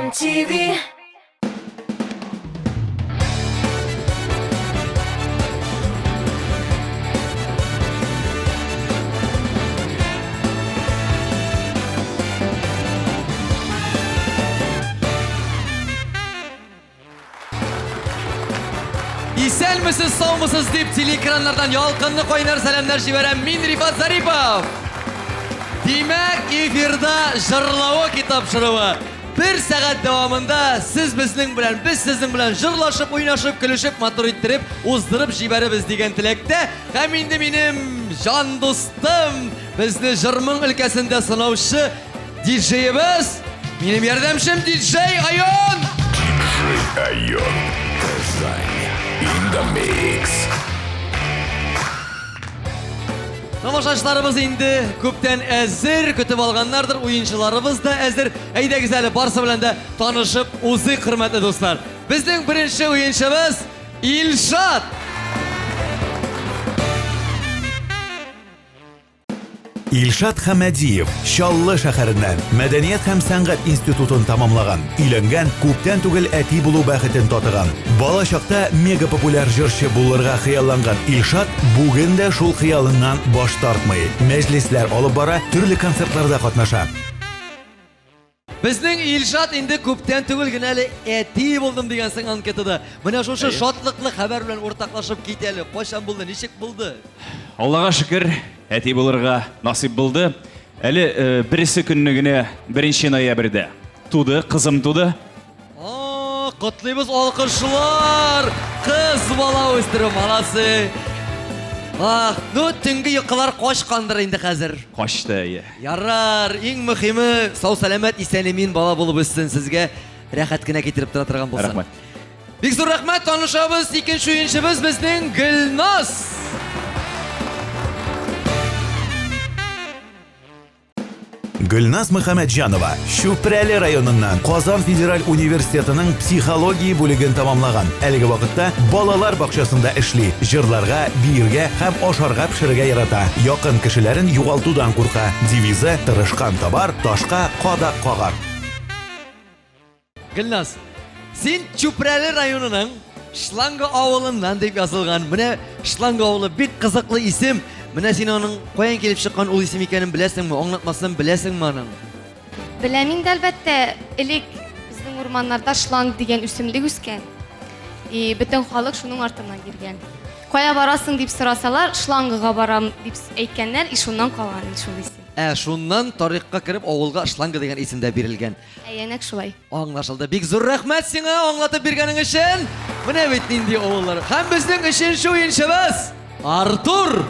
MTV. İsel misiniz, sağ mısınız deyip teleekranlardan yalqınlı koynar selamlar jiberen min Rifat Zaripov. Demek efirde jırlavu kitapşırığı. Bir saat devamında siz bizning bilan, biz sizin bilan jırlaşıp, oynaşıp, gülüşüp, motor ettirip, uzdırıp jiberimiz degan tilakda. Hem indi benim can dostum, bizni jırmın ülkesinde sınavşı DJ'imiz, benim yardımcım DJ Ayun. DJ Ayun in the mix. Tamaşaçılarımız indi köpten əzir, kütüb alğanlardır, oyuncularımız da əzir. Eydə güzəli barsa bilan da tanışıp, uzu hürmetli dostlar. Bizning birinci oyunçumuz İlşat. İlşat Хамадиев Шаллы шәһәреннән Мәдәният һәм сәнгать институтын тамамлаган. Өйләнгән, күптән түгел әти булу бәхетен татыган. Бала чакта мега популяр җырчы булырга хыялланган Илшат бүген дә шул хыялыннан баш тартмый. Мәҗлесләр алып бара, төрле концертларда катнаша. Bizning İlşat indi köpten түгел генә әле әти булдым дигәнсең анкетада. Менә шушы шатлыклы хәбәр белән уртаклашып китәле. Кайчан булды, ничек булды? Аллаға шүкір, әти булырга насип булды. Әле берсе көнне генә 1 ноябрьдә туды, кызым туды. Котлыйбыз, алкышлар. Кыз бала үстерү маласы. Ну төнге йокылар качкандыр инде хәзер. Качты. Ярар, иң мөһиме сау сәламәт исән-имин бала булып үссен, сезгә рәхәт кенә китереп тора торган булсын. Рәхмәт. Бик зур рәхмәт, танышабыз, икенче уенчыбыз безнең Гөлназ. Гөлназ Мөхәммәтҗанова Шүпрәле районыннан Казан Федераль университетының психология бүлеген тамамлаган. Әлеге вакытта балалар бакчасында эшли, җырларга, биергә һәм ашарга пешерергә ярата. Якын кешеләрен югалтудан курка. Девизы: тырышкан табар, ташка кадак кагар. Гөлназ, син Шүпрәле районының Шланга авылыннан дип язылган. Менә Шланга авылы бик кызыклы исем. Менә син аның каян килеп чыккан ул исем икәнен беләсеңме? Аңлатмасам беләсеңме аның? Беләм инде, әлбәттә, элек безнең урманнарда шланг дигән үсемлек үскән. Бөтен халык шуның артыннан йөргән. Кая барасың дип сорасалар, шлангыга барам дип әйткәннәр, шуннан калган шул исем. Шуннан тарихка кереп авылга Шланга дигән исемдә бирелгән. Әйәнәк шулай. Аңлашылды. Бик зур рәхмәт сиңа аңлатып биргәнең өчен. Менә бит нинди авыллар. Һәм безнең өченче уенчыбыз Артур.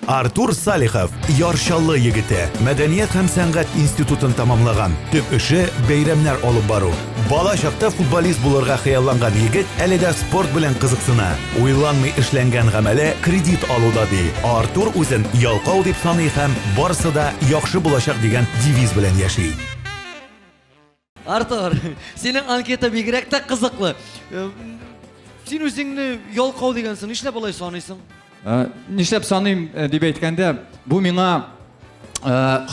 Артур Салихов Яршаллы егете. Мәдәният һәм сәнгать институтын тамамлаган. Төп эше бәйрәмнәр алып бару. Бала чакта футболист булырга хыялланган егет әле дә спорт белән кызыксына. Уйланмый эшләнгән гамәле кредит алуда ди. Артур үзен ялкау дип саный һәм барысы да яхшы булачак дигән девиз белән яши. Артур, синең анкета бигрәк тә кызыклы. Син үзеңне ялкау дигәнсең, нишләп болай саныйсың? Нишләп саныйм дип әйткәндә, бу миңа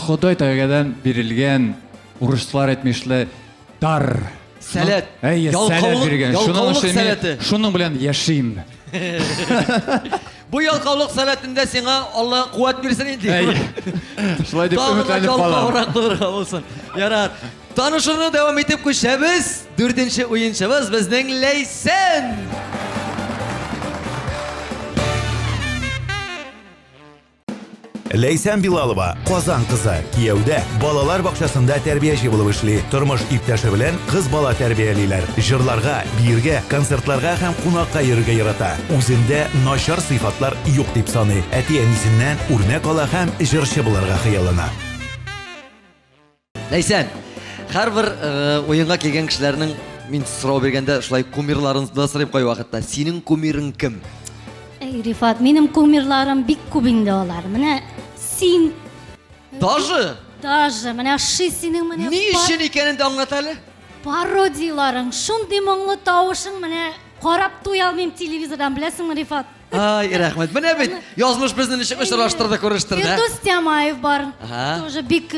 Ходай тәгаләдән бирелгән урыслар әйтмешле дар. Сәләт. Сәләт биргән. Шуның белән яшим. Бу ялкаулык сәләтендә сиңа Алла куәт бирсен инде. Шулай дип өметләнеп калам. Ярар. Танышуны дәвам итеп күчәбез. 4нче уенчыбыз безнең Ләйсән. Ләйсән Билалова Казан кызы. Кияүдә балалар бакчасында тәрбияче булып эшли. Тормыш иптәше белән кыз бала тәрбиялиләр. Җырларга, биергә, концертларга һәм кунакка йөрергә ярата. Үзендә начар сыйфатлар юк дип саный. Әти-әнисеннән үрнәк ала һәм җырчы булырга хыяллана. Ләйсән, һәрбер уенга килгән кешеләрнең мин сорау биргәндә шулай кумирларын да сорап кой вакытта. Синең кумирың кем? Рифат, минем кумирларым бик күп инде алар. Менә син. Даже менә синең менә. Ни өчен икәнен дә аңлат әле? Пародияларың, шундый моңлы тавышың, менә карап туя алмыйм телевизордан, беләсеңме, Рифат? Ай, рәхмәт. Менә бит язмыш безне ничек очраштырды, күрештирде. Фирдус Тямаев бар. Ага. Тоже бик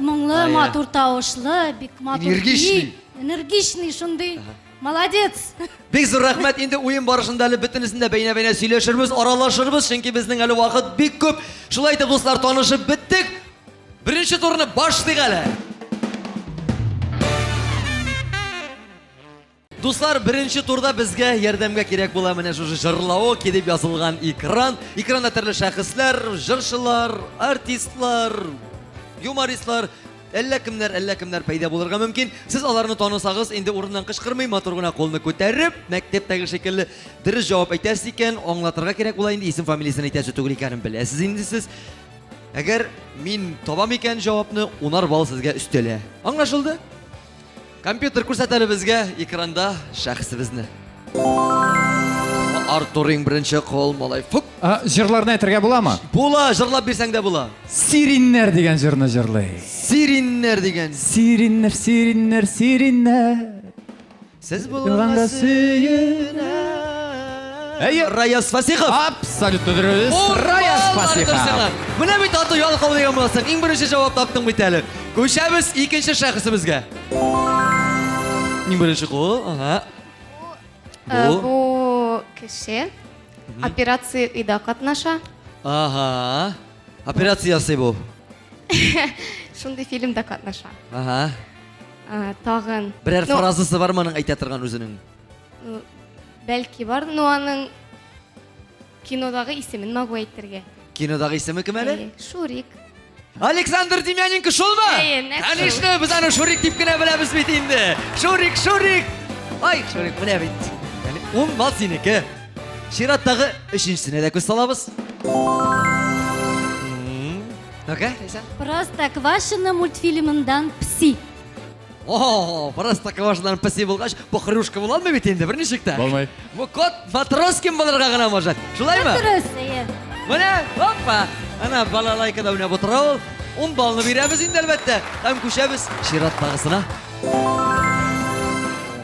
моңлы, матур тавышлы, бик матур. Энергичный. Энергичный, шундый. Молодец. Бик зур рәхмәт. Инде уен барышында әле бөтенесен дә бәйнә-бәйнә сөйләшербез, аралашырбыз, чөнки безнең әле вакыт бик күп. Шулай итеп, дуслар, танышып биттек. Беренче турны башлыйк әле. Дуслар, беренче турда безгә ярдәмгә кирәк була менә шушы җырлавы кидеп язылган экран. Экранда төрле шәхесләр, җырчылар, артистлар, юмористлар, әллә кемнәр пәйда булырга мөмкин. Сез аларны танысагыз, инде урыннан кычкырмый, матур гына колны күтәреп, мәктәптәге шикелле дөрес җавап әйтәсез икән, аңлатырга кирәк була инде, исем фамилиясын әйтәсе түгел икәнен беләсез инде сез. Әгәр мин табам икән җавапны, 10 балл сезгә өстәлә. Аңлашылды? Компьютер күрсәт әле безгә экранда шәхсебезне. Артурың беренче кол, малай. Фук. Җырларны әйтергә буламы? Була, җырлап бирсәң дә була. Сириннәр дигән җырны җырлый. Сириннәр дигән. Сириннәр, сириннәр, сириннәр. Сез булганга сөенә. Әйе, Раяз Фасихов. Абсолютно дөрес. Раяз Фасихов. Менә бит аты ялкау дигән буласың. Иң беренче җавап таптың бит әле. Күчәбез икенче шәхесебезгә. Иң беренче кол, ага. Бу кеше операцияда катнаша. Ага. Операция ясый бу. Шундый фильмда катнаша. Ага. Тагын. Берәр фразасы бар моның әйтә торган үзенең. Бәлки бар, но аның кинодагы исемен могу әйтергә. Кинодагы исеме кем әле? Шурик. Александр Демяненко шулмы? Әйе, нәкъ шул. Конечно, без аны Шурик дип кенә беләбез бит инде. Шурик, Шурик. Ай, Шурик, менә бит. Яни, 10 балл синеке. Чираттагы 3-нчесенә дә күз салабыз. Окей, Рәйсән. Простоквашино мультфильмындан Пси. О, Простоквашинодан Пси булгач, похрюшка буламы бит инде берничектә? Булмый. Бу кот Матроскин булырга гына может. Шулаймы? Дөрес, әйе. Менә, хоппа. Ана балалайкада уйнап утыра ул. 10 балны бирәбез инде әлбәттә. Һәм күчәбез чираттагысына.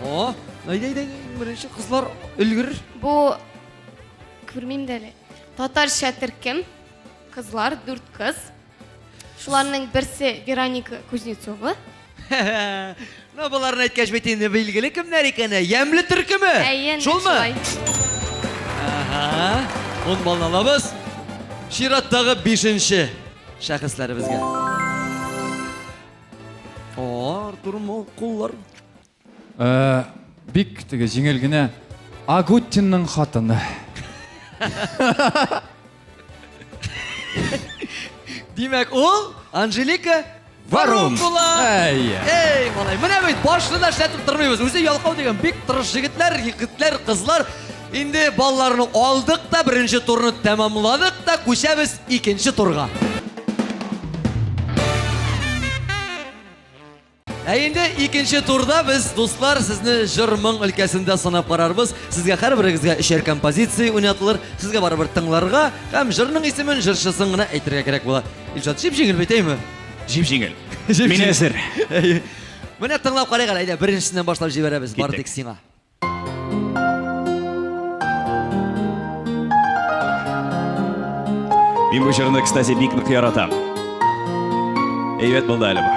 О, әйдә, беренче кызлар өлгер. Бу күрмим дә әле. Татарча төркем кызлар, 4 кыз. Шуларның берсе Вероника Кузнецова. Ну, буларны әйткәч бит инде билгеле кемнәр икәне? Ямлы төркеме? Әйе, Шулмы? Ага. 10 балны алабыз. Чираттагы 5-нче шәхесләребезгә. Артур мол куллар. Бик теге җиңел генә Агутинның хатыны. Димәк, ул Анжелика Варум. була. Әйе. Эй, малай, менә бит башында эшләтеп тормыйбыз. Үзе ялкау дигән бик тырыш егетләр, кызлар. Инде балларны алдык та, беренче турны тәмамладык та, күчәбез икенче турга. Инде икенче турда без, дуслар, сезне җыр-моң өлкәсендә санап карарбыз. Сезгә һәрберегезгә 3 композиция уйнатылыр. Сезгә барыбер тыңларга һәм җырның исемен, җырчысын гына әйтергә кирәк була. Илшат, җиңел бит, әйме? Җип-җиңел. Мин әзер. Менә тыңлап карыйк әле, әйдә, беренчесеннән башлап җибәрәбез. Киттек. Бардык сиңа. Мин бу җырны, кстати, бик нык яратам. Әйбәт булды әле бу.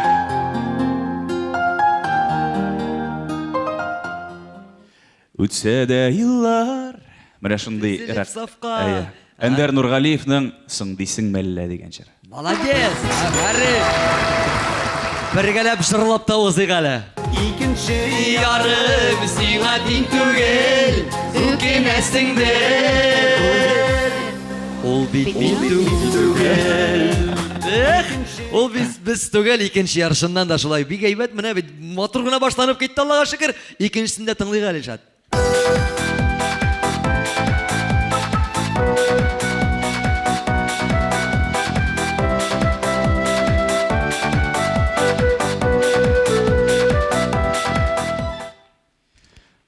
Үтсә дә еллар. Менә шундый Зилеп сафка. Әйе. Әндәр Нургалиевның «Соң дисең мәллә» дигән җыр. Молодец! Гарри! Бергәләп җырлап та узыйк әле. Икенче ярым сиңа тиң түгел, үкенәсеңдер. Ул бит түгел. Ул без түгел, икенче ярышыннан да шулай. Бик әйбәт, менә бит матур гына башланып китте, Аллага шөкер. Икенчесендә тыңлыйк әле, Илшат.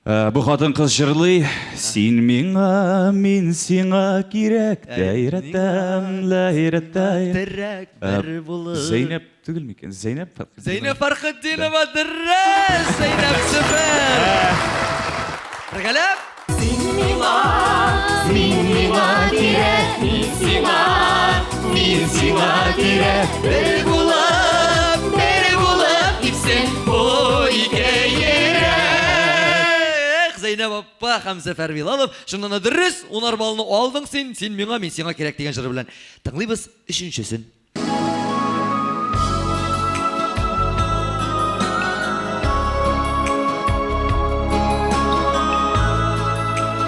Бу хатын кыз җырлый. Син миңа, мин сиңа кирәк. Дайраттам, лайраттам. Терәк бер булыр. Зәйнәп түгел микән? Зәйнәп? Зәйнәп Фәрхетдинова дөррәс! Зәйнәп супер! Бергәләп! Син миңа, Бер булып, ипсен бойке ерек. Зейнеп апа һәм Зәфәр Билалов, шуннан дөрес, 10 балны алдың син миңа, мен сиңа кирәк дигән җыры белән. Тыңлыйбыз өченчесен.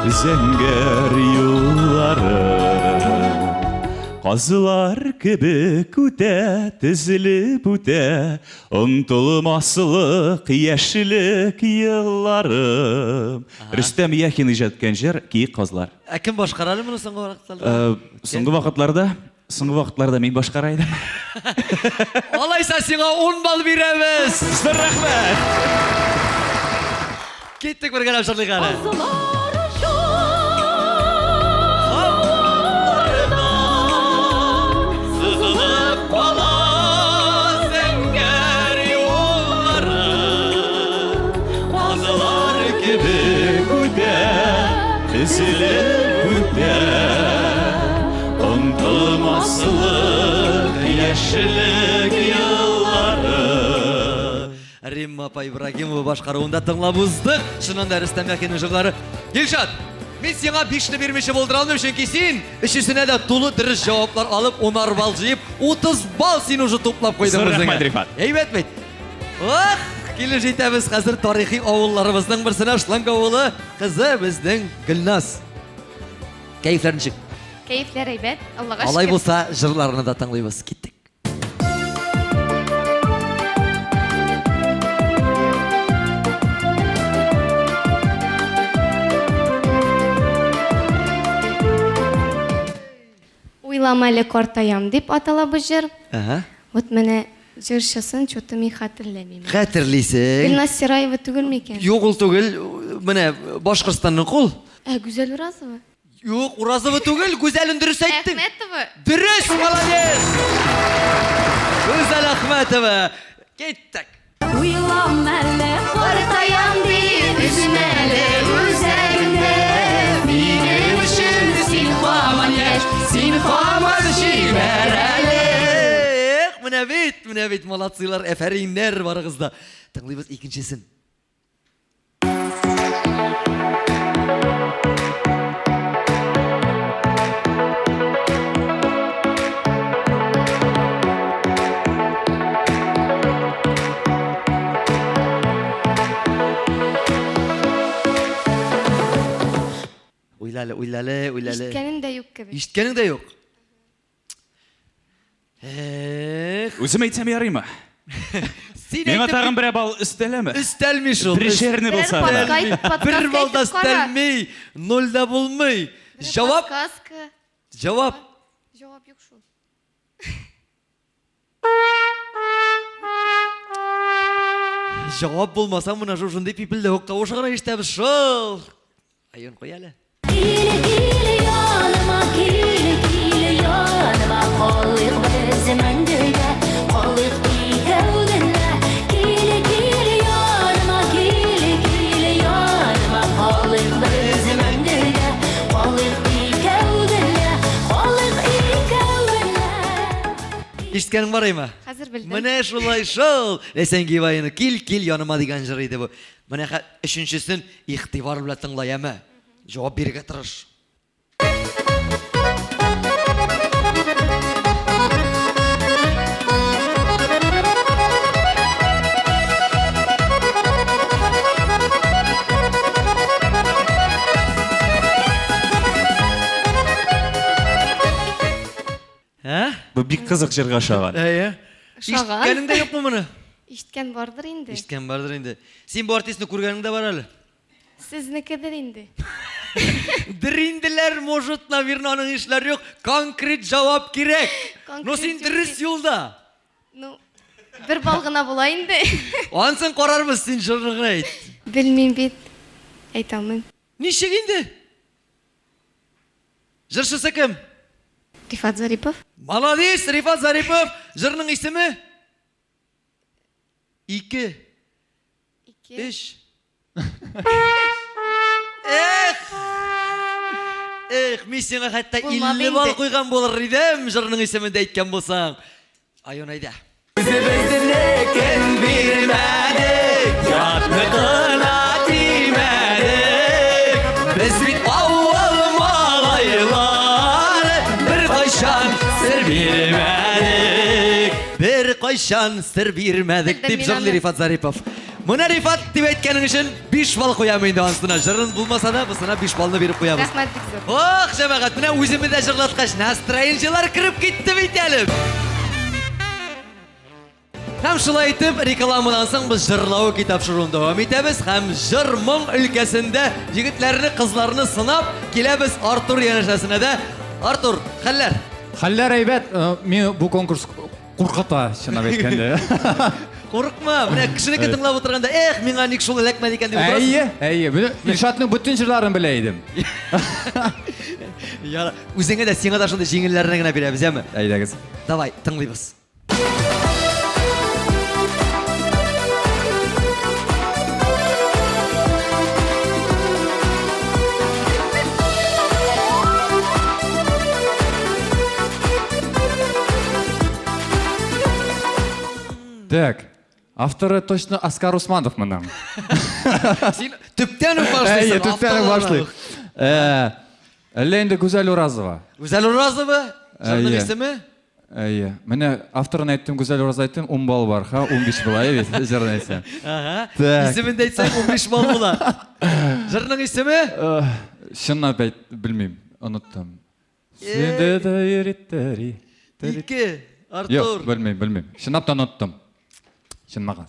Зәңгәр юллары Казылар кебек үтә, тезелеп үтә, Онтылмаслык яшьлек елларым. Рөстәм Яхин иҗаткан җыр Киек казлар. Кем башкара әле моны соңгы вакытларда? Соңгы вакытларда мин башкара идем. Алайса сиңа 10 бал бирәбез. Зур рәхмәт. Киттек бергә җырлыйга әле. Üzülüp üte Unutulmazlık yaşlılık yılları Римма апа Ибрагимова башкаруында тыңлап уздык. Шуннан да Рөстәм Яхинның җырлары. Дилшат, мин сиңа 5-не бирмичә булдыра алмыйм, чөнки син өчесенә дә тулы дөрес җаваплар алып, 10 бал җыеп, 30 бал син уже туплап куйдың Зур үзеңә. рәхмәт, Рифат. Әйбәт бит. Ох, килеш җитәбез хәзер тарихи авылларыбызның берсенә, Шланг авылы кызы безнең Гөлназ. Кәефләр ничек? Кәефләр әйбәт, Аллага Алай шөкер. булса, җырларны да тыңлыйбыз. Киттек. Уйлама әле картаям дип атала бу җыр. Ага. Вот менә җырчысын чуты мин хәтерләмим. Хәтерлисең? Гөлназ Сираева түгел микән? Юк, ул түгел. Менә Башкортстанның кул. Гүзәл Уразова. Юк, Уразова түгел, Гүзәлен дөрес әйттең. Әхмәтова. Дөрес, молодец! Гүзәл Әхмәтова. Киттек. Уйлам әле Картаям дип üzмәле үзәгендә. Минем өчен син һаман яшь, син һаман җибәр әле. Менә бит, молодцыйлар, әфәриннәр барыгызда. Тыңлыйбыз икенчесен. Уйлалы. Ишеткәнем дә юк кебек. Ишеткәнең дә юк. Үзем әйтсәм ярыймы? Син Миңа әйтеп тагын бер бал өстәлеме? өстәлми шул. Бер шерне булса да. Бер балда өстәлми, 0 да булмый. Җавап? Сказка. Җавап. Җавап юк шул. Җавап булмаса, менә шундый пипелдә үк тавышы гына ишетәбез шул. Айын куй әле. Киле яныма, киле яныма, калык безем мәңгегә, калык икәүдәнә. Киле яныма, киле яныма, калык безем мәңгегә, калык икәүдәнә, калык икәүдәнә. Ишеткәнең бар име? Хәзер белдем. Менә шулай шул. Ләсәнги вайны кил яныма дигән җыр иде бу. Менә өченчесен игътибар белән тыңлай әмма. Җавап бирергә тырыш. Бу бик кызык җырга шаган. Әйе. Шаган. Ишеткәнең дә юкмы моны? Ишеткән бардыр инде. Ишеткән бардыр инде. Син бу артистны күргәнең дә бар әле. Сезнекедер инде. Диринделәр, может, наверное, аның эшләре юк. Конкрет җавап кирәк. Но Конкрет син җавап дөрес кирәк. юлда. Ну, бер бал гына була инде. Ансын карарбыз, син җырны гына әйт. Белмим бит. Әйтә алмыйм. Ничек инде? Җырчысы кем? Рифат Зарипов. Молодец, Рифат Зарипов. Җырның исеме? 2, 3. Эх! Мен сеңа хәтта Булма 50 бал бенде. куйган булыр идем, жырның исемендә әйткән булсаң. Айон айда. Biz bit avval malaylar Bir kaşan sır bilmedik Bir kaşan sır bilmedik Dilde Dip jırlı Miran'ı. Rifat Zaripov Muna Rifat dip etkenin için 5 bal koyamın indi ansına Jırın bulmasa da bu sana 5 balını verip koyamız Рәхмәт бик зур. Oh жамағат, мына өзімі де жырлатқаш Настроеншілар кіріп кетті бейтелім Һәм шулай итеп, рекламадан соң біз жырлау китапшыруын дәвам итәбез һәм жыр моң өлкәсендә егетләрне, кызларны сынап киләбез Артур янәшәсенә дә. Артур, хәлләр? Хәлләр әйбәт. Мен бу конкурс куркыта, чынлап әйткәндә. Қорықма, мына кешенеке тыңлап отырганда, миңа ник шул эләкмәде икән дип утырасың. Әйе. Менә Илшатның бүтән җырларын белә идем. Яра, үзеңә дә сиңа да шундый җиңелләрне генә бирәбез, яме? Әйдәгез. Давай, тыңлыйбыз. Так. Авторы точно Оскар Усманов моның. Син төптән үк башлыйсың. Әйе, төптән башлыйк. Әллә инде Гүзәл Уразова. Гүзәл Уразова? Жырның Әйе. исеме? Әйе. Менә авторын әйттем, Гүзәл Уразова әйттем, 10 бал бар, 15 була, бит, җырны әйтсәм. Ага. Так. Исемен дә әйтсәң 15 бал була. Жырның исеме? Чынлап әйт, белмим, оныттым. Сенде дә йөриттәри. 2. Артур. Юк, белмим. Чынлап та оныттым. Чынмаган.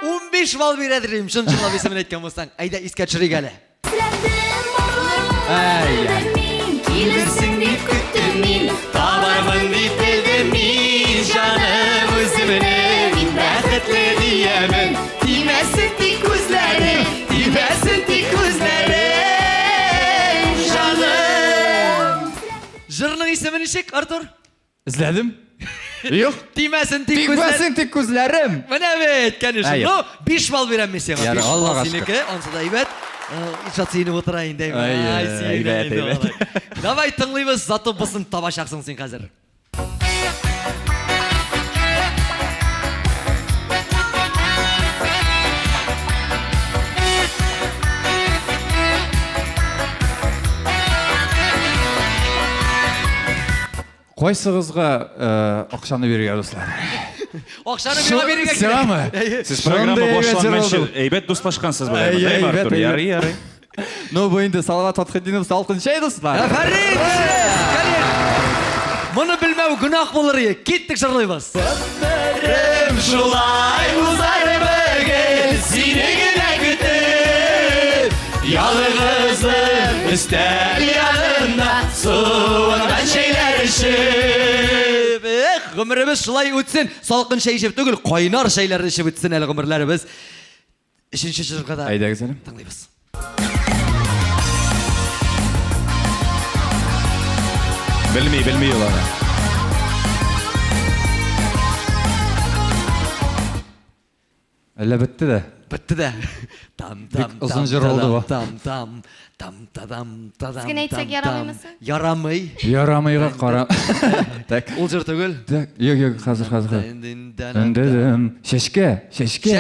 15 бал бирәдерим, шынчылап исемен әйткән булсаң. Әйдә искә төшерик әле. Килерсең дип көттем мин, табармын дип белдем мин, җаным үземне мин бәхетле диямын. Тимәсен тик күзләрем, тимәсен тик күзләрем, җаным. Жырның исеме ничек, Артур? Изләдем? Юк. Тимәсен тик күзләр. Тикмәсен тик күзләрем. Менә бит, конечно. Әйе. Ну, 5 бал бирәм мин сиңа. Ярый, 5 бал Аллага синеке, ансы да әйбәт. Ишат сине утыра инде. Әйе, әйбәт. Давай тыңлыйбыз, зато бысын табачаксың син хәзер. Кайсыгызга акчаны бирергә, дуслар? Акчаны миңа бирергә Сиңамы? Сіз программа Шундый әйбәт башланганчы җырлады. әйбәт дуслашкансыз Әйе, беләм. әйбәт, Артур, әйбәт. ярый. Ну, бу инде Салават Фатхетдинов салкын чәй, дуслар. Афәрин! Кәлин! Моны белмәү гөнаһ булыр иде. Киттек җырлыйбыз. Шулай узар бөгел, сине генә көтеп, ялгызым өстәл янында суынган чәйләр эчеп. Гомеребез шулай үтсен. Салкын чәй эчеп түгел, кайнар чәйләр эчеп үтсен әле гомерләребез. 3нче җырга да Әйдәгез әле. тыңлыйбыз. Белмей улар. Әллә бетте дә. Бітті дә. Там там Бик озын жыр oldu bu. Там там тадам. Сізге әйтсәк ярамыймысың? Ярамый. Ярамыйга кара. Так. Ул жыр түгел. Так, юк, хәзер. Өндәдем. Шешкә. Шешке,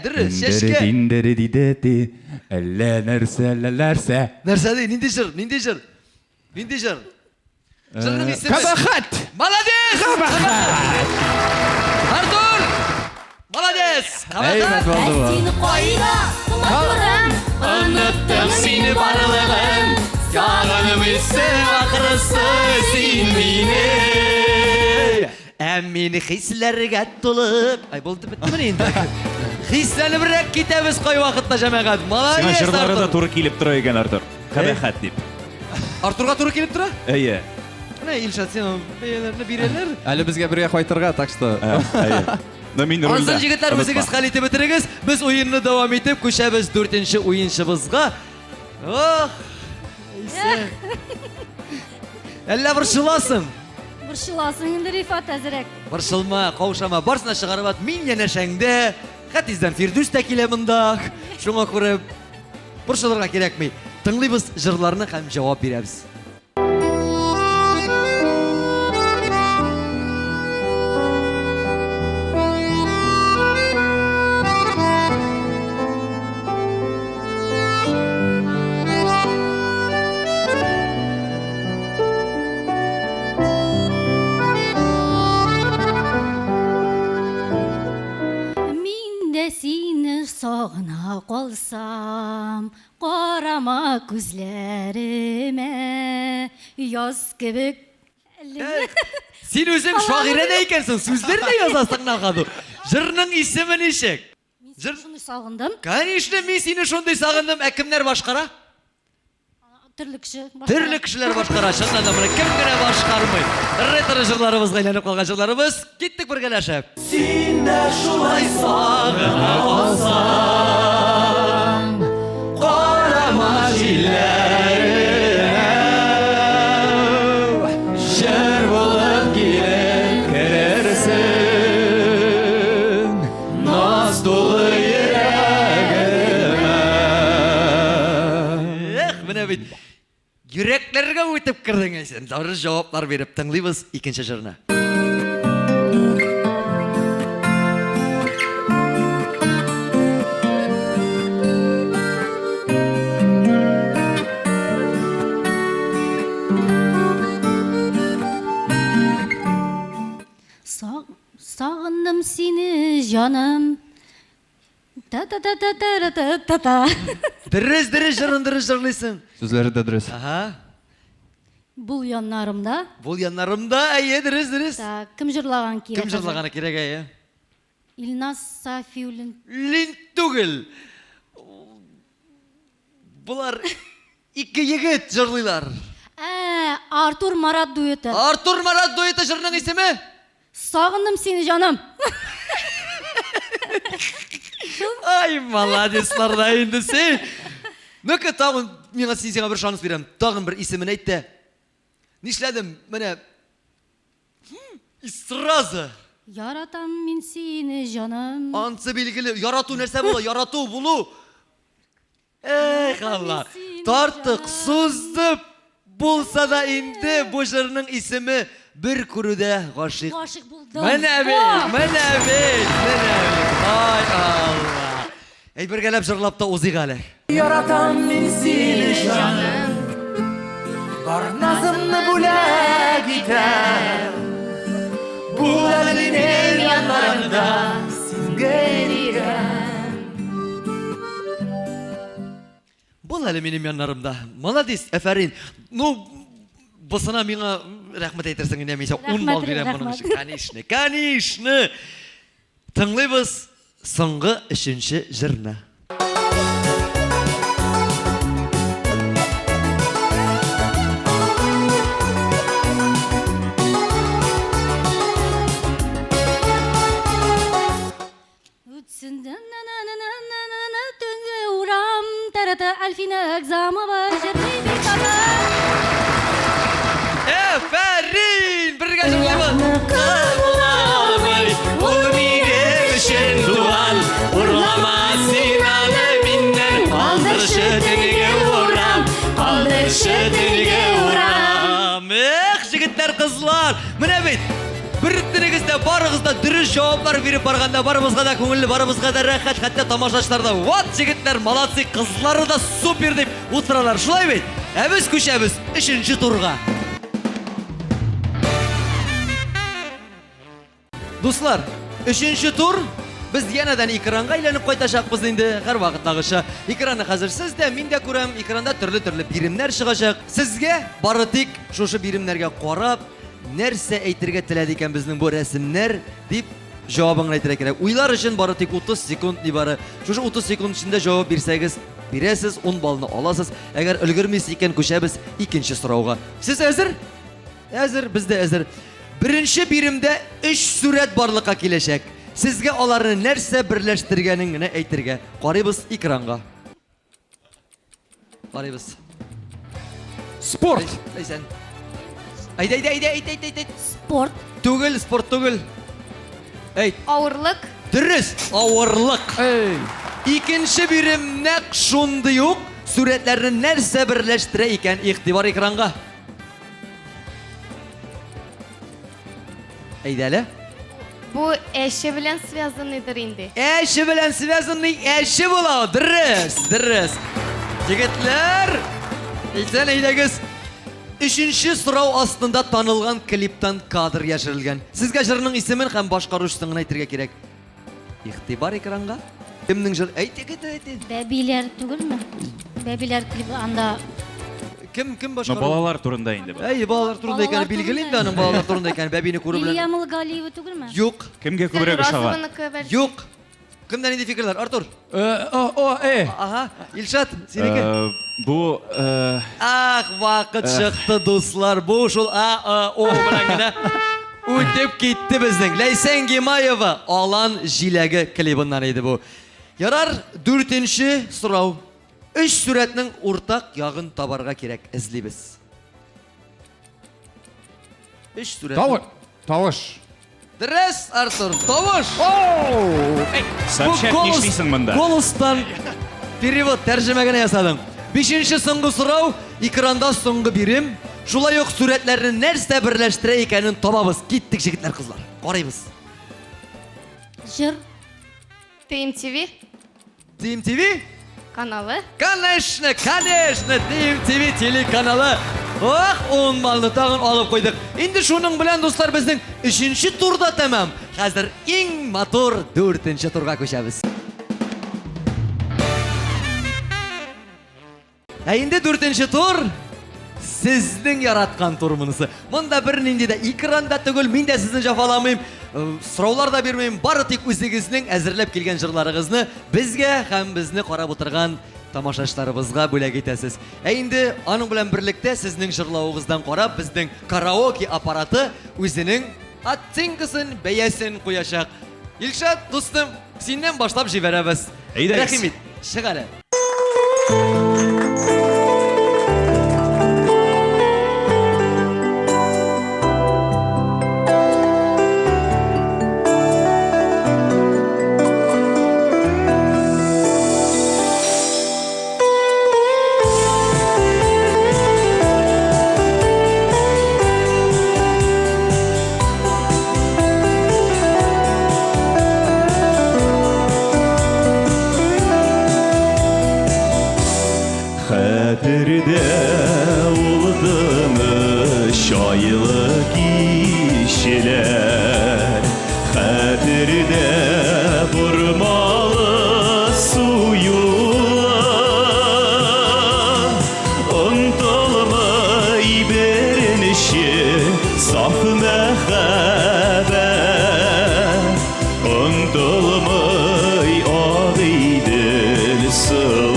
дөрес, шешке. Диндәре дидәти. Әллә нәрсә. Нәрсә ди? Нинди жыр? Жырның исеме. Кабахат. Молодец! Артур! Молодец! Әйбәт булды бу. Сине кайда матурым, оныттым сине барлыгын, ягыным исем ахрысы син мине. Мин хисләргә тулып. Ай, булды беттеме инде? Хисләнебрәк китәбез кай вакытта җәмәгать. Сиңа Молодец! җырлары да Артур. туры килеп тора икән, Артур. Кабахат дип. Артурга туры килеп тора? Әйе. Менә Илшат син бәяләрне бирәләр. Әле безгә бергә кайтырга, так что. Әйе. Но мин рульдә. Ансыз җегетләр, үзегез хәл итеп бетерегез. Без уенны дәвам итеп күчәбез 4нче уенчыбызга. Ох! Әйсе. Әллә борчыласың? Борчыласың инде, Рифат әзрәк. Борчылма, каушама. Барсына чыгарып ат. Мин янәшәңдә. Хәтиздән Фирдүс тә килә монда. Шуңа күрә борчылырга кирәкми. Тыңлыйбыз җырларны һәм җавап бирәбез. Мин дә сине сагына калсам, карама күзләремә, яз кебек. Син үзең шагыйрә дә икәнсең, сүзләр дә язасың нахаду. Җырның исеме ничек? Җыр. Шуны сагындым. Конечно, мин сине шундый сагындым. Ә кемнәр башкара? Төрле кеше. Төрле кешеләр башкара. Шуннан да моны кем генә башкармый. Ретро җырларыбызга әйләнеп калган җырларыбыз. Киттек бергәләшеп. Син дә шулай сагына калсаң, карама җилләренә, җыр булып килеп керерсең, наз тулы йөрәгемә. Менә бит йөрәкләргә үтеп кирдең син. Дөрес җаваплар биреп тыңлыйбыз икенче җырны. Сагындым сине җаным. Та-та-та-та-та-та-та. Дөрес җырын дөрес җырлыйсың. Сүзләре дә дөрес. Ага. Бул яннарымда. Бул яннарымда, әйе, дөрес. Так, кем җырлаган кирәк? Кем җырлаганы кирәк, әйе? Илназ Сафиуллин. Лин түгел. Булар ике егет җырлыйлар. Артур Марат дуэты. Артур Марат дуэты җырның исеме? Сагындым сине җаным. Ай, молодецлар да инде син. Ну-ка, тагын миңа сиңа бер шанс бирәм. Тагын бер исемен әйт тә. Нишләдем? Менә сразу. Яратам мин сине җаным. Ансы билгеле. Ярату нәрсә була? Ярату булу. Эх, Алла. Тартык сузды булса да инде бу җырның исеме бер күрүдә гашыйк. Гашык булдым. Менә бит. Ай, Алла. Әй, бергәләп җырлап та узыйк әле. Яратам мин сине җаным, бар назымны бүләк итәм, бул әлемнең яннарында сингә ирем. Бул әле минем яннарымда. Молодец, әфәрин. Ну, бусына миңа рәхмәт әйтерсең инде, мин 10 бал бирәм моның өчен. Конечно. Тыңлыйбыз соңгы 3нче җырны. Төнгә урам, тарата Альфина Акзамова җырлый бит аны. Әфәрин! Бергә җырлыйбыз. Кылмый, ул минем өчен дуан, урлама син аны миннән, калдыршы дөнья урам, калдыршы дөнья урам. Эх, җегетләр, кызлар, менә бит. Бер-берегездә барыгызда дөрес җаваплар биреп барганда барыбызга да күңелле, барыбызга да рәхәт, хәтта тамашачылар да вот җегетләр молодцы, кызлары да супер дип утыралар. Шулай бит? Ә без күчәбез 3нче турга. Дуслар, 3нче тур без янәдән экранга әйләнеп кайтачакбыз инде. Һәр вакыттагыча экранны хәзер сез дә, мин дә күрәм, экранда төрле биремнәр чыгачак. Сезгә бары тик шушы биремнәргә карап, нәрсә әйтергә теләде икән безнең бу рәсемнәр дип җавабын әйтергә кирәк. Уйлар өчен бары тик 30 секунд нибары. Шушы 30 секунд эчендә җавап бирсәгез, бирәсез, 10 балны аласыз. Әгәр өлгермисез икән, күчәбез икенче сорауга. Сез әзер? Әзер, без дә әзер. Беренче биремдә 3 сурәт барлыкка киләчәк. Сезгә аларны нәрсә берләштергәнен генә әйтергә. Карыйбыз экранга. Карыйбыз. Спорт. Әйсән. Әйт. Спорт. Түгел, спорт түгел. Әйт. Авырлык. Дөрес, авырлык. Эй. Икенче бирем нәкъ шундый ук suretlerini nerse birleştire iken iktibar ekranға. Eydeli. Bu eşi bilen связанныйдыр инде. Eşi bilen связанный eşi bula. Dırrız. Jigitler. İlsen eydegіз. Üçüncü сұрау астында танылған клиптан кадр яшырылған. Сізге жырының исемен һәм башқарушысын әйтергә кирәк. Ихтибар экранға. Кемнең жыр? Әйт. Бәбилер түгелме? Бәбилер клипі анда Кем Но башқару? балалар турында инде. Әй, балалар турында икән, Балалар билгеле инде турында. аның балалар турында икән, бәбине күрү белән. Илья Мылгалиева түгелме? Юк, Кемгә күбрәк ошага? юк. Кемдән инде фикерләр? Артур. О, Ага, Илшат, синеке. Бу Ах, вакыт чыкты, дуслар. Бу шул о белән генә үтеп китте безнең. Ләйсән Гимаева Алан җиләге клибыннан иде бу. Ярар, 4нче сорау. 3 сүрәтнең уртак ягын табарга кирәк, эзлибез. 3 сүрәт. Тавыш. Дөрес, Артур, тавыш. Сообщать нишлисең монда? Голостан перевод, тәрҗемә генә ясадың. 5нче соңгы сорау, экранда соңгы бирем. Шулай ук сүрәтләрне нәрсә берләштерә икәнен табабыз. Киттек, җегетләр, кызлар. Карыйбыз. Жыр. ТМТВ TMTV? каналы. Конечно, TMTV телеканалы. Ох, 10 балны тагын алып куйдык. Инде шуның белән, дуслар, безнең 3нче турда тәмам. Хәзер иң мотор 4нче турга күчәбез. Инде 4нче тур сезнең яраткан тур монысы. Монда бер нинди дә экранда түгел, мин дә сезне җафаламыйм. Сораулар да бирмәйм. Бары тик үзегезнең әзерләп килгән җырларыгызны безгә һәм безне карап утырган тамашачыларыбызга бүләк итәсез. Инде аның белән берлектә сезнең җырлавыгыздан карап безнең караоке аппараты үзенең оценкасын, бәясен куячак. Илшат, дустым, синнән башлап җибәрәбез. Әйдәгез. Рәхимит, чык әле. Хәтердә улдымы шайлы кишеләр, хәтердә бормалы суюлар, онтылмай беренче саф мәхәббәт, онтылмай агыйдел сылуы.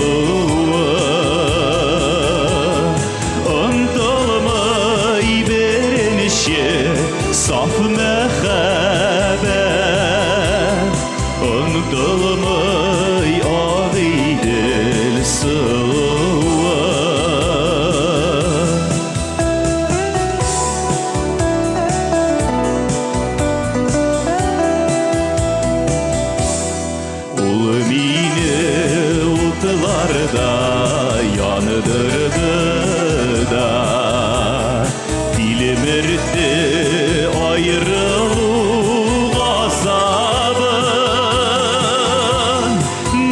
Saf məxəbət Unutulmay ağidil sılıvar Ул mini utlarda yanıdırdı da Dilimirdi ayrılık azabın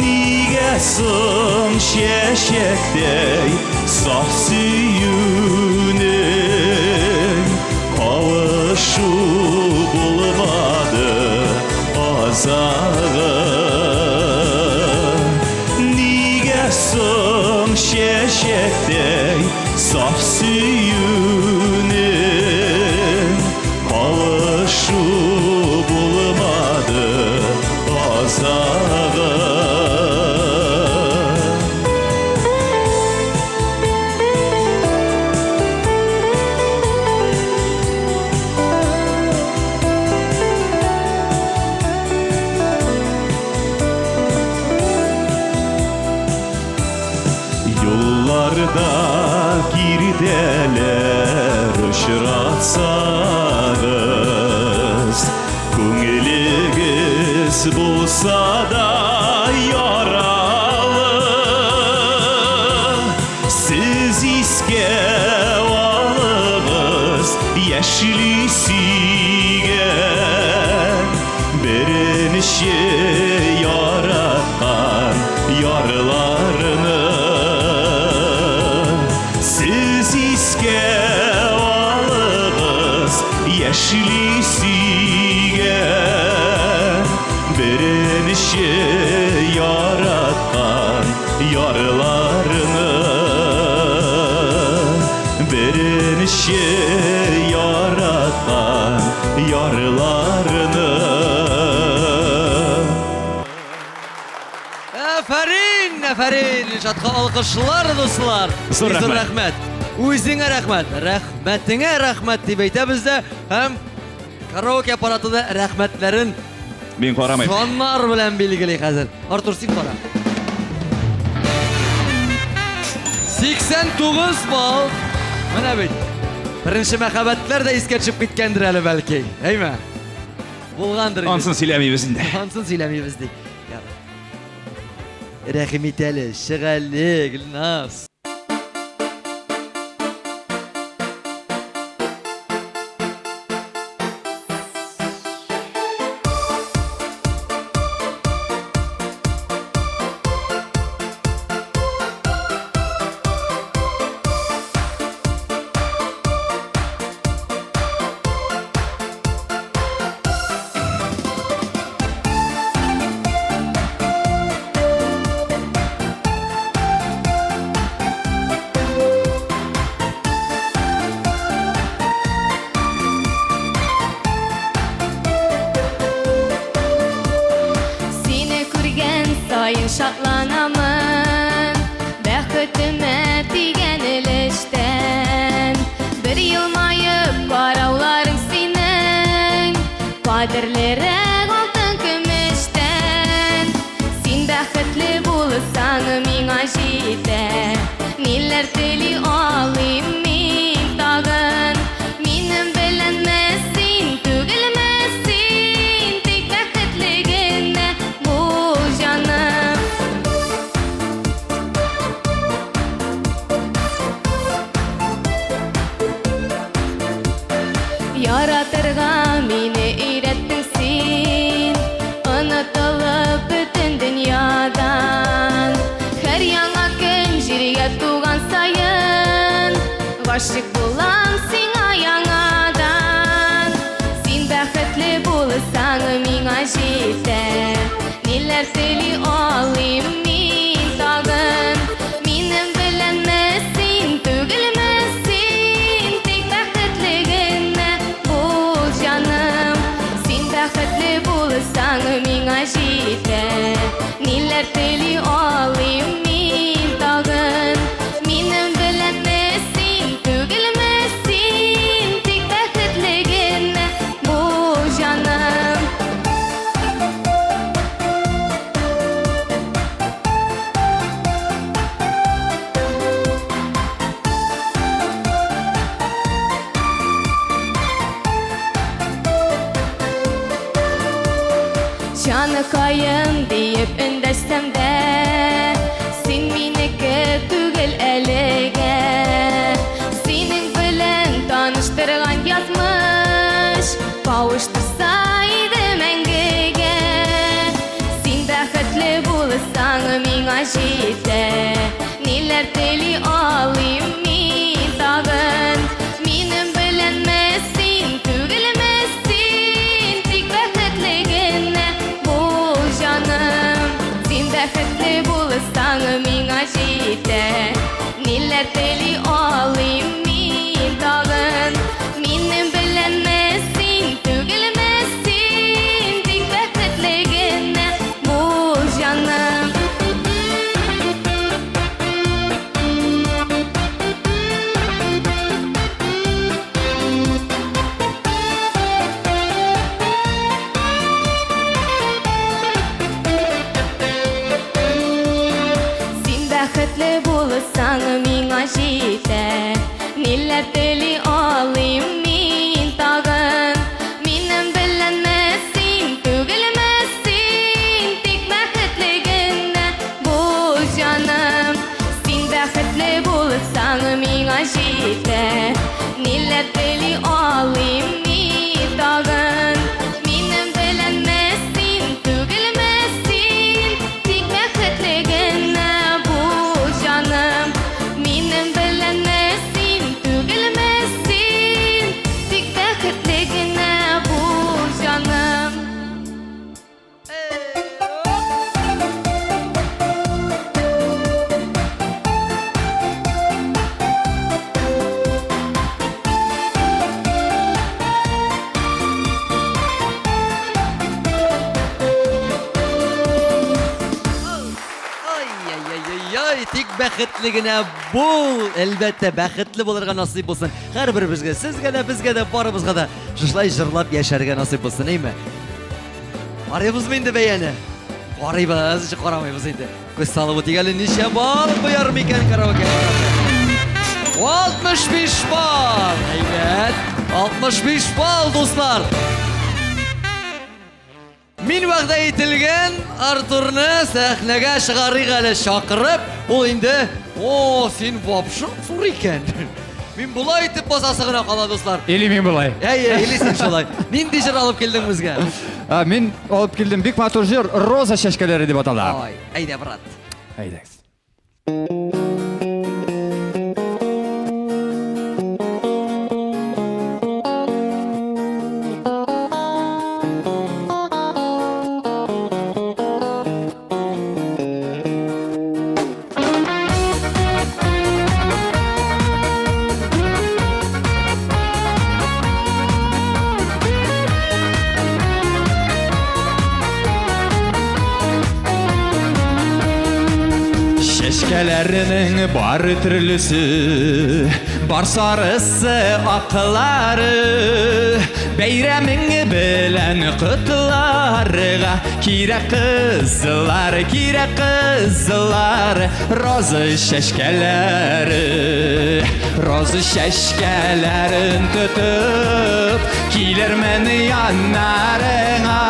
Nigə sın şəşəkdəy saf süyünün Kavuşub olmadı azağın Nigə sın şəşəkdəy saf süyünün Kavuşub olmadı azağın Yollarda girdeler ışıratsağız Көңілігіз болса да yaralı suygen Birinişi yaratkan yarlarını Siz iske alığız yeşli suygen Birinişi yaratkan yarlarını Birinişi yaratkan yarlarını Aferin. Şatqa alqışlar dostlar. Zor rahmet. Rahmet. Үзеңә рәхмәт. Рәхмәтеңә рәхмәт дип әйтәбез дә һәм караоке аппаратында рәхмәтләрен Мен карамайм. саннар белән билгели хәзер. Артур син кара. 89 бал. Менә бит. Беренче мәхәббәтләр дә искә төшеп киткәндер әле бәлки. Әйме? Булгандыр. Ансын сөйләмибез инде. Ансын сөйләмибез ди. Рәхим ит әле, чык әле, Гөлназ. Seni күргән сайын шатланамын Бәхетемә тигән өлештән Бер елмаеп карауларың синең Кадерлерәк алтын көмештән Син бәхетле булсаң миңа җитә Ниләр тели алыйм мин тагын Минем белән син түгелме син Тик бәхетле генә бул җаным Яратырга мине өйрәттең син Онытылып бөтен дөньядан Һәр яңа көн җиргә туган сайын Гашык булам сиңа яңадан Син бәхетле булсаң миңа җитә Ниләр тели алыйм мин тагын Минем белән син түгелме син Тик бәхетле генә бул җаным Син бәхетле булсаң миңа җитә Ниләр тели алыйм мин тагын Минем белән син түгелме син Тик бәхетле генә бул җаным Җаныкаем диеп өндәшсәм дә Син минеке түгел әлегә Синең белән таныштырган язмыш Кавыштырса иде мәңгегә Син бәхетле булсаң миңа җитә Ниләр тели алыйм мин тагын Минем белән син түгелме син Тик бәхетле генә бул җаным Син бәхетле булсаң миңа җитә Ниләр тели алыйм мин тагын Минем белән син түгелме син Тик бәхетле генә бул җаным бәхетле генә бул. Әлбәттә, бәхетле булырга насыйп булсын. Һәрберебезгә, сезгә дә, безгә дә, барыбызга да шулай җырлап яшәргә насыйп булсын, әйме? Карыйбызмы инде бәяне? Карыйбыз, карамыйбыз инде. Күз салып үтигәле ничә бал куяр микән караоке? 65 бал. Әйбәт. 65 бал, дуслар. Мин вәгъдә ителгән Артурны сәхнәгә чыгарыйк әле чакырып, ул инде, син вообще зур икән. Мин булай итеп басасы гына кала, дуслар. Или мин булай. Или син шулай. Нинди җыр алып килдең безгә? Мин алып килдем бик матур җыр Роза чәчкәләре дип атала. Ай, әйдә, брат. Әйдәгез. Чәчкәләренең бар төрлесе, бар сарысы, аклары, бәйрәмең белән котларга кирәк кызлар, роза чәчкәләре, роза чәчкәләрен тотып, килермен яннарыңа,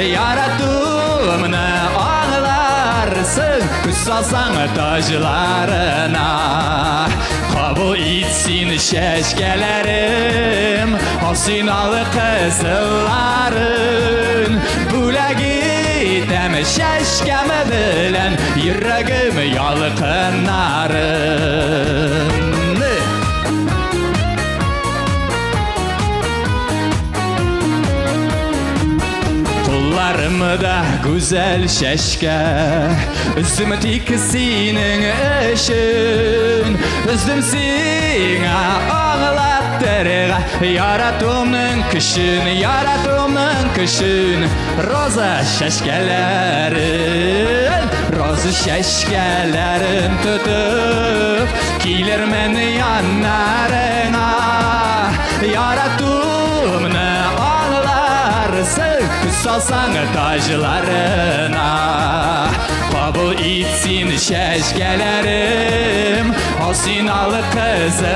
яратуымны аңларсың, күз салсаң тажларына. Кабул итсин чәчкәләрем, асиналы кызларын, бүләк итәм чәчкәм белән, йөрәгем ялкыннарын. Кулларымда güzel чәчкә, үзем тик синең өчен, үзем сиңа аңлатырга яратуымның көчен, роза чәчкәләрен тотып, килермен яннарыңа, яратуымны күз салсаң тажларына. Кабул итсин чәчкәләрем, асиналы кызларын,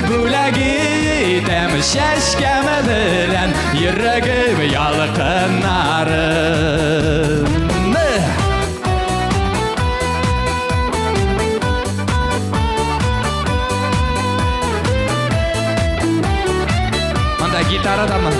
бүләк итәм чәчкәм белән, йөрәгем ялкыннарын. Анда гитара дамы?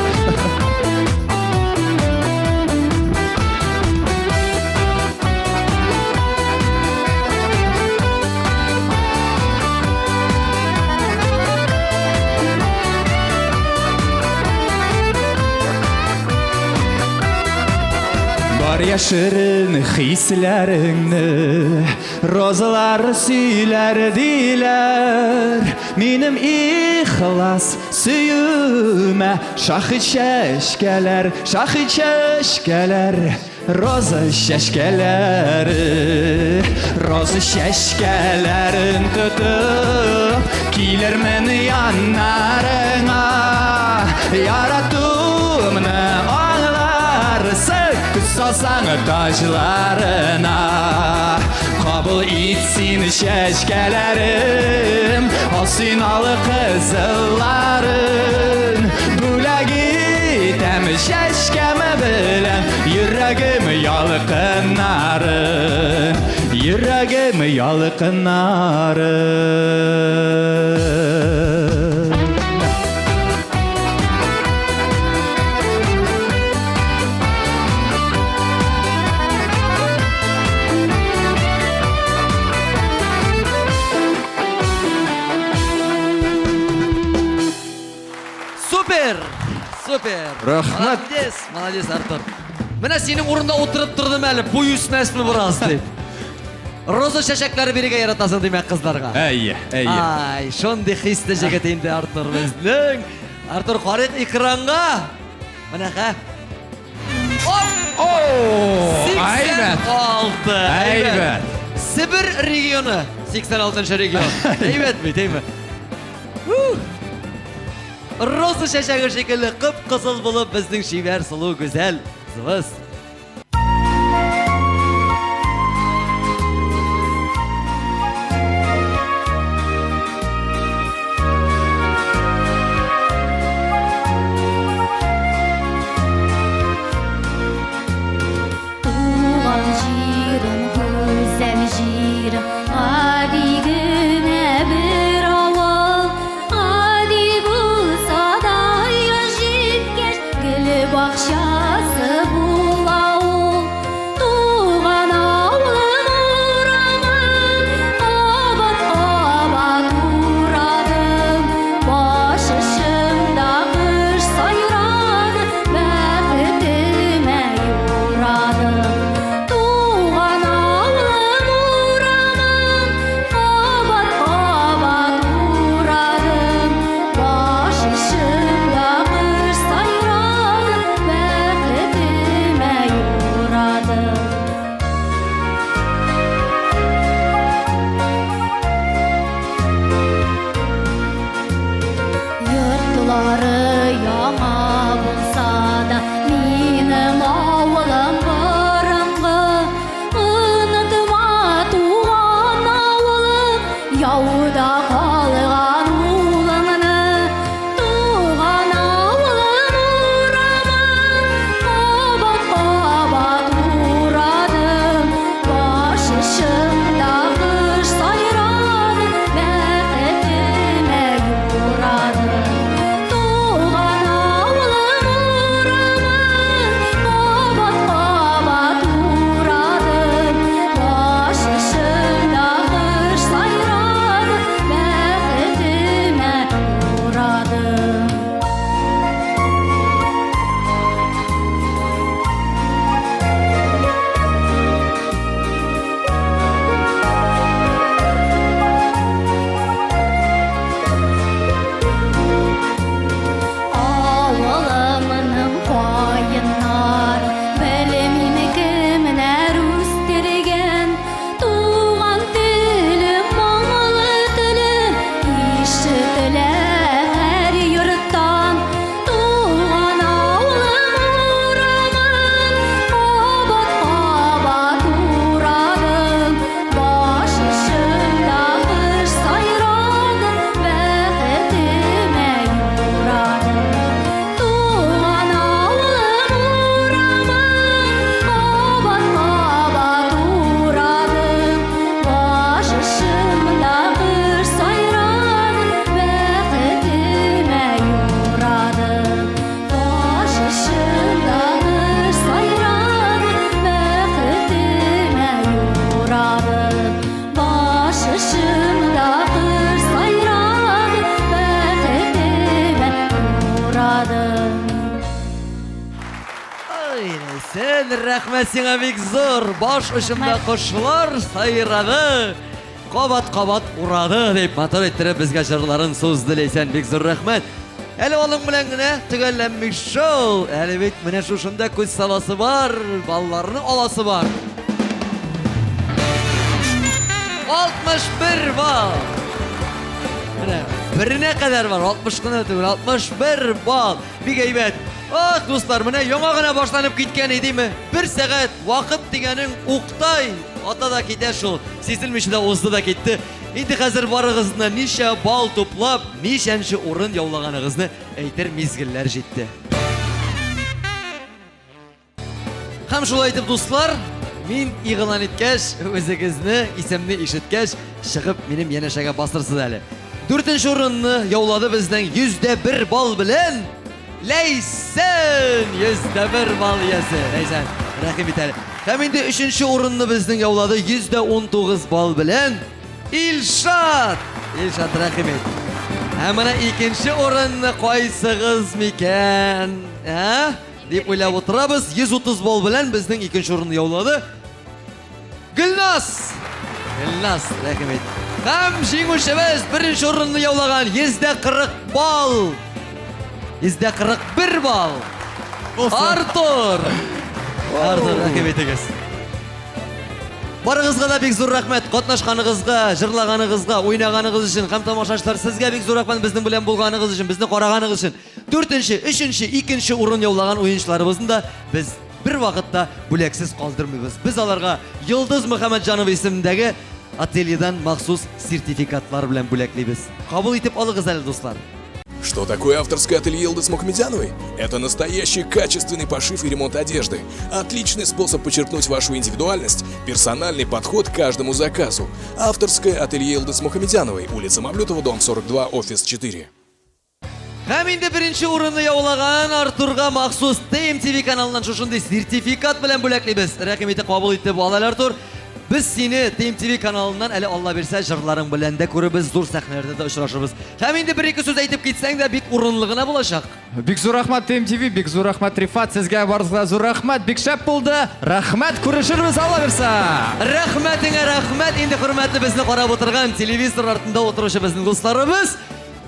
Бар яшырын хисләреңне, розалар сөйләр диләр, минем ихлас сөюмә шахид чәчкәләр, роза чәчкәләрен тотып, килермен яннарыңа, яратуымны аңларсың, күз салсаң тажларына. Кабул итсин чәчкәләрем, асиналы кызларын, бүләк итәм чәчкәм белән, йөрәгем ялкыннарын. Супер! Рахмат. Молодец, Артур. Менә синең урында утырып тордым әле, буй үсмә бурас дип. Роза чәчәкләре бирегә яратасың димәк кызларга. Әйе. Ай, шундый хисле җегет инде Артур безнең. Артур, карыйк экранга. Менә ха. Оп! Әйбәт. 86. Әйбәт. Сібір регионы. 86 регион. Әйбәт бит, әйбәт. Роза шәшәге шекелі қып-қызыл болып біздің шебер сұлу güzel қызымыз. Туған жерім, güzel жерім, адигіне бір ауыл. Ади болса да яз жеткеш, гүл бақшасы бұл ауыл. Туған ауылым орамын, абат-абат ұрадым. Баш ұшымда қыш сайрады, бәқітіме юрадым. Туған ауылым орамын, абат-абат ұрадым. Баш ұшымда қыш сайрады, бәқітіме юрадым. Йортлары яңа булса да, минем авылым бұрынғы. Unutma туған ауылым, яуда қалған улыңны. Туған ауылым орамын, абат-абат ұрадым. Баш ұшымда қыш сайрады, бәқітіме юрадым. Туған ауылым орамын, абат-абат ұрадым. Баш ұшымда қыш сайрады, бәқітіме юрадым. Ауылымның қойыннары, білмеймін кімнәр өстерген. Туған тілім, маңылы тілім, ишітілі әр йұрттан. Туған ауылым орамын, абат-абат ұрадым. Баш ұшымда қыш сайрады, бәқітіме юрадым. Туған ауылым орамын, абат-абат ұрадым. Баш ұшымда қыш сайрады, бәқітіме юрадым. Баш ұшымда қыш сайрады, бәқітіме юрадым. Баш ұшымда қыш сайрады, бәқітіме юрадым. Ай, сен рәхмәт сиңа бик зор. Баш ұшымда құшлар сайрады, қабат-қабат урады деп матур иттереп безгә җырларын сузды Ләйсән. Бик зур рәхмәт. Әле аның белән генә төгәлләнмик шул. Әле бит менә шушында күз саласы бар, балларны аласы бар. 61 бал. Менә беренә кадәр бар, 60 кына түгел, 61 бал. Бик әйбәт. Ах, дуслар, менә яңа гына башланып киткән идеме? 1 сәгать вакыт дигәнең уктай. Ата да китә шул. Сизелмичә дә узды да китте. Инде хәзер барыгызны ничә бал туплап, ничәнче урын яулаганыгызны әйтер мизгелләр җитте. Һәм шулай итеп, дуслар, мин игълан иткәч, үзегезне, исемне ишеткәч, чыгып минем янәшәгә бастырсыз әле. 4нче урынны яулады безнең 101 бал белән Ләйсән. 101 бал иясе. Ләйсән, рәхим ит әле. Һәм инде 3нче урынны безнең яулады 119 бал белән Илшат. Илшат, рәхим ит. Һәм менә 2нче урынны кайсыгыз микән? Дип уйлап утырабыз. 130 бал белән безнең 2нче урынны яулады Гөлнас. Гөлнас, рәхим ит. Һәм җиңүчебез 1нче урынны яулаган 140 бал. 141 бал. Артур. Артур, рахмет егіз. Барығызға да бек зор рахмет. Қатнашқаныңызға, жырлағаныңызға, ойнағаныңыз үшін, һәм тамашашылар сізге бек зор рахмет біздің білен болғаныңыз үшін, бізді қарағаныңыз үшін. 4-ші, 3-ші, 2-ші орын яулаған ойыншыларымыздың да біз бір вақытта бүлексіз қалдырмаймыз. Біз аларға Йылдыз Мұхамеджанова исеміндегі ательеден махсус сертификатлар белән бүләклейбез. Кабул итеп алыгыз әле, дуслар. Что такое авторское ателье Йылдыз Мухамедяновой? Это настоящий качественный пошив и ремонт одежды. Отличный способ подчеркнуть вашу индивидуальность, персональный подход к каждому заказу. Авторское ателье Йылдыз Мухамедяновой, улица Мавлютова, дом 42, офис 4. Һәм инде беренче урынны яулаган Артурга махсус TMTV каналынан шушындай сертификат белән бүләклейбез. Рәхмәт кабул итеп ал әле, Артур. Biz seni TMTV kanalından әле Алла берсә җырларың белән дә күребез, зур сәхнәләрдә дә очрашырбыз. Һәм инде бер-ике сүз әйтеп китсәң дә бик урынлыгына булачак. Бик зур рахмат TMTV, бик зур рахмат Рифат, сезгә барыгызга зур рахмат, бик шәп булды. Рахмат, күрешербез, Алла берсә. Рәхмәтеңә рәхмәт. Инде хөрмәтле безне карап утырган телевизор артында утыручы безнең дусларыбыз.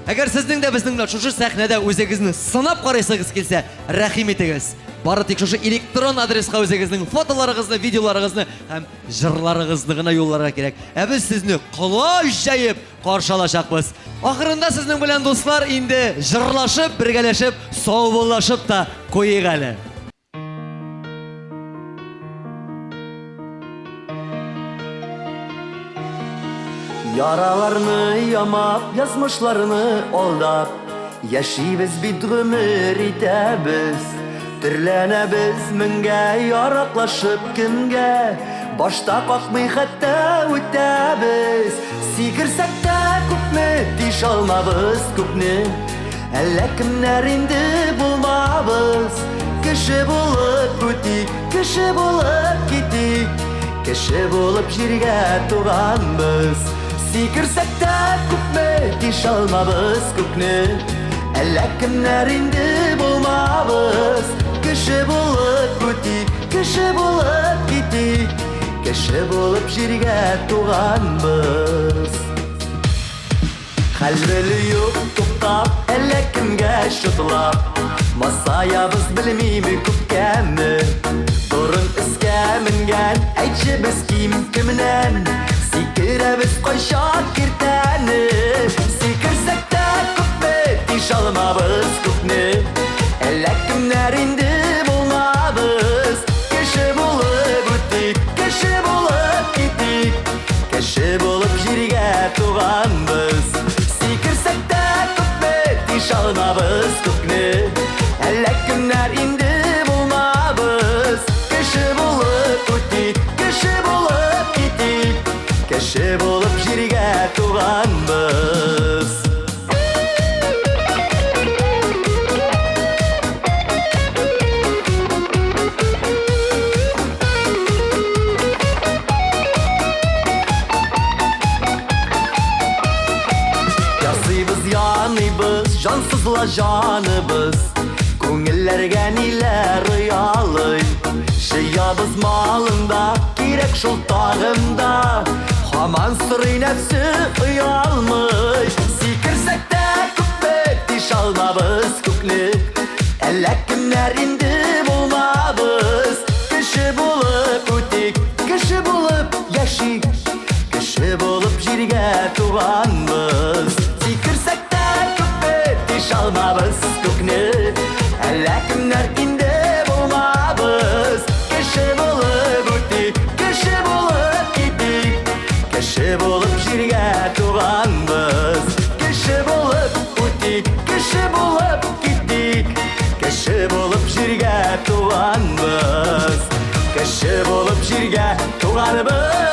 Әгәр сезнең дә безнең шушы сәхнәдә үзегезне сынап карыйсыгыз килсә, рәхим итегез. Бары тик шушы электрон адреска үзегезнең фотоларыгызны, видеоларыгызны һәм җырларыгызны гына юлларга кирәк. Ә без сезне кылач җәеп каршы алачакбыз. Ахырында сезнең белән дуслар инде җырлашып, бергәләшеп, саубуллашып та куйык әле. Yaralarını yamap, yazmışlarını aldap, yaşayız bir ömür itəbiz. Türlənəbiz mingə, yaraqlaşıb kimgə, başta qalxmay xəttə ötəbiz. Sigirsək də küpmü, diş almabız küpnü, әллә kimlər indi bulmabız. Kişi bulup ötük, kişi bulup gitik, kişi bulup jirgə tuğanbız. Sigirsək də küpmü, diş almabız küpnü, әллә kimlər indi bulmabız. Kişi bulup ötük, kişi bulup gitik, kişi bulup jirgə tuğanbız. Хәлбелі юк туқтап, әллә кімгә шытлап, масаябыз білмеймі күпкәмі. Бұрын іскә мінгән, әйтші біз ким кімнән, сикірәбіз қойша кертәні. Сикірсәк тә күпмі, тиш алмабыз күпні, әллә кімнәр инді болмабыз. Кеше болып өттік, кеше болып кеттік, кеше болып жиргә туғанбыз. Sikirsək də küpmü, diş almabız küpnü, әллә kimlər indi bulmabız. Kişi bulup ötük, kişi bulup gitik, kişi bulup jirgə tuğanbız. Cansızla canımız, көңілләргә ниләр ұялый. Жиябыз малында, керек шул тағымда, һаман сорый нәфсе ұялмый. Сикерсәк тә күпме, тиш алмабыз күпне, әллә kimlər инде булмабыз. Кеше булып үтик, кеше булып яшик, кеше булып жиргә туғанбыз. Сикерсәк almabız küpnü, әллә kimlər indi bulmabız. Kişi bulup ötük, kişi bulup gitik, kişi bulup jirgə tuğanbız. Kişi bulup ötük, kişi bulup gitik, kişi bulup jirgə tuğanbız. Kişi bulup jirgə tuğanbız.